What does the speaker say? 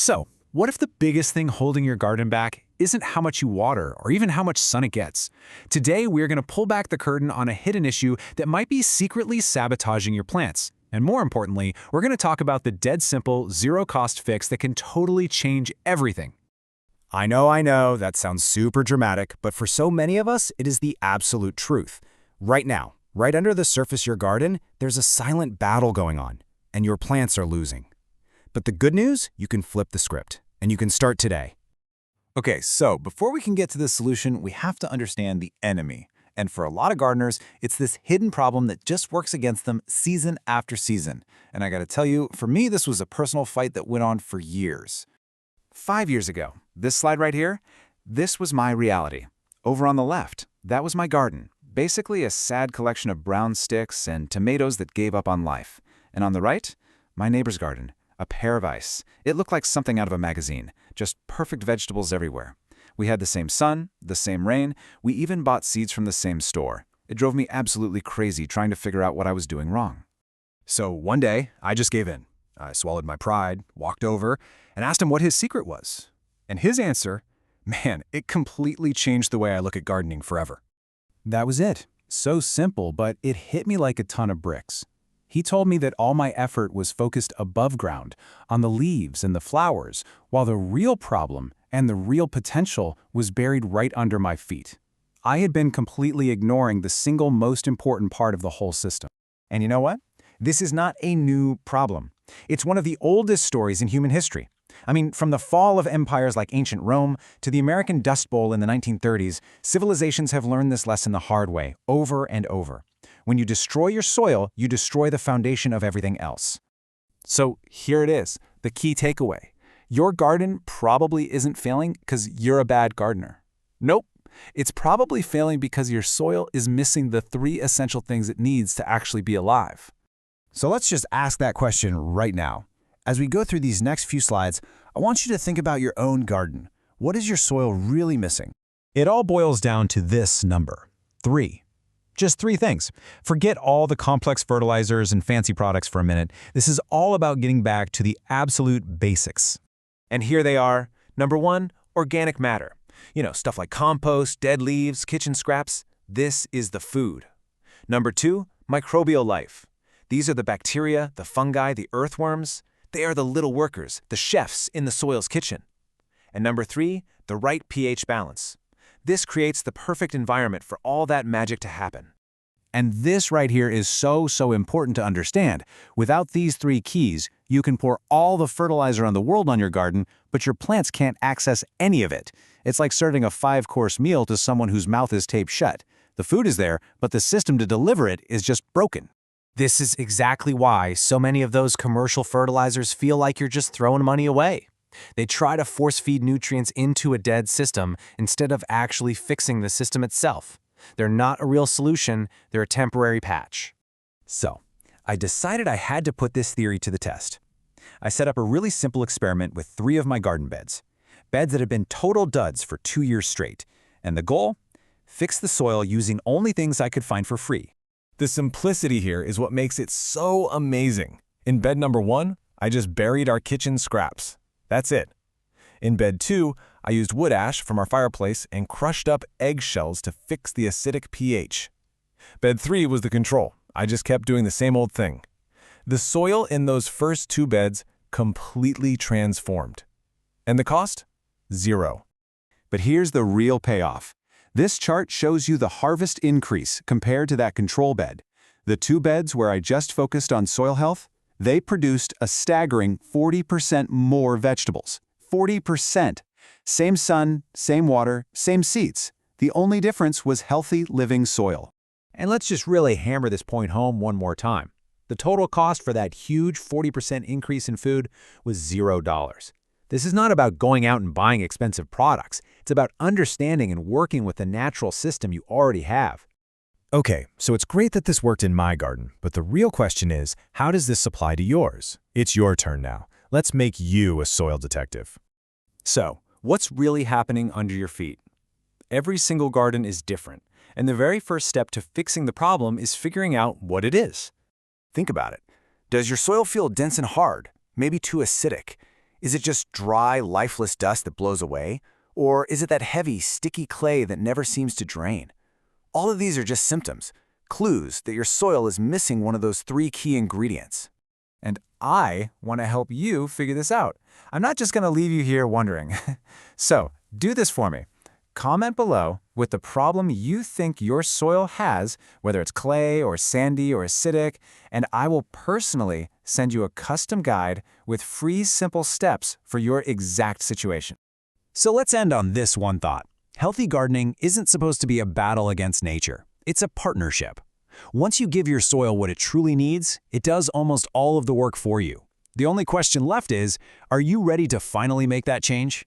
So, what if the biggest thing holding your garden back isn't how much you water or even how much sun it gets? Today, we're going to pull back the curtain on a hidden issue that might be secretly sabotaging your plants. And more importantly, we're going to talk about the dead simple, zero-cost fix that can totally change everything. I know, that sounds super dramatic, but for so many of us, it is the absolute truth. Right now, right under the surface of your garden, there's a silent battle going on, and your plants are losing. But the good news, you can flip the script, and you can start today. Okay, so before we can get to the solution, we have to understand the enemy. And for a lot of gardeners, it's this hidden problem that just works against them season after season. And I gotta tell you, for me, this was a personal fight that went on for years. 5 years ago, this slide right here, this was my reality. Over on the left, that was my garden. Basically a sad collection of brown sticks and tomatoes that gave up on life. And on the right, my neighbor's garden, a paradise. It looked like something out of a magazine, just perfect vegetables everywhere. We had the same sun, the same rain, we even bought seeds from the same store. It drove me absolutely crazy trying to figure out what I was doing wrong. So one day, I just gave in. I swallowed my pride, walked over, and asked him what his secret was. And his answer, man, it completely changed the way I look at gardening forever. That was it. So simple, but it hit me like a ton of bricks. He told me that all my effort was focused above ground, on the leaves and the flowers, while the real problem and the real potential was buried right under my feet. I had been completely ignoring the single most important part of the whole system. And you know what? This is not a new problem. It's one of the oldest stories in human history. I mean, from the fall of empires like ancient Rome to the American Dust Bowl in the 1930s, civilizations have learned this lesson the hard way, over and over. When you destroy your soil, you destroy the foundation of everything else. So here it is, the key takeaway. Your garden probably isn't failing because you're a bad gardener. Nope, it's probably failing because your soil is missing the 3 essential things it needs to actually be alive. So let's just ask that question right now. As we go through these next few slides, I want you to think about your own garden. What is your soil really missing? It all boils down to this number, 3. Just 3 things. Forget all the complex fertilizers and fancy products for a minute. This is all about getting back to the absolute basics. And here they are. Number 1, organic matter. You know, stuff like compost, dead leaves, kitchen scraps. This is the food. Number 2, microbial life. These are the bacteria, the fungi, the earthworms. They are the little workers, the chefs in the soil's kitchen. And number 3, the right pH balance. This creates the perfect environment for all that magic to happen. And this right here is so important to understand. Without these 3 keys, you can pour all the fertilizer in the world on your garden, but your plants can't access any of it. It's like serving a 5-course meal to someone whose mouth is taped shut. The food is there, but the system to deliver it is just broken. This is exactly why so many of those commercial fertilizers feel like you're just throwing money away. They try to force-feed nutrients into a dead system instead of actually fixing the system itself. They're not a real solution, they're a temporary patch. So, I decided I had to put this theory to the test. I set up a really simple experiment with 3 of my garden beds. Beds that had been total duds for 2 years straight. And the goal? Fix the soil using only things I could find for free. The simplicity here is what makes it so amazing. In bed number 1, I just buried our kitchen scraps. That's it. In bed 2, I used wood ash from our fireplace and crushed up eggshells to fix the acidic pH. Bed 3 was the control. I just kept doing the same old thing. The soil in those first 2 beds completely transformed. And the cost? 0. But here's the real payoff. This chart shows you the harvest increase compared to that control bed. The 2 beds where I just focused on soil health, they produced a staggering 40% more vegetables. 40%. Same sun, same water, same seeds. The only difference was healthy living soil. And let's just really hammer this point home one more time. The total cost for that huge 40% increase in food was $0. This is not about going out and buying expensive products. It's about understanding and working with the natural system you already have. Okay, so it's great that this worked in my garden, but the real question is, how does this apply to yours? It's your turn now. Let's make you a soil detective. So, what's really happening under your feet? Every single garden is different, and the very first step to fixing the problem is figuring out what it is. Think about it. Does your soil feel dense and hard, maybe too acidic? Is it just dry, lifeless dust that blows away? Or is it that heavy, sticky clay that never seems to drain? All of these are just symptoms, clues that your soil is missing one of those 3 key ingredients. And I want to help you figure this out. I'm not just going to leave you here wondering. So, do this for me. Comment below with the problem you think your soil has, whether it's clay or sandy or acidic, and I will personally send you a custom guide with free simple steps for your exact situation. So let's end on this one thought. Healthy gardening isn't supposed to be a battle against nature. It's a partnership. Once you give your soil what it truly needs, it does almost all of the work for you. The only question left is, are you ready to finally make that change?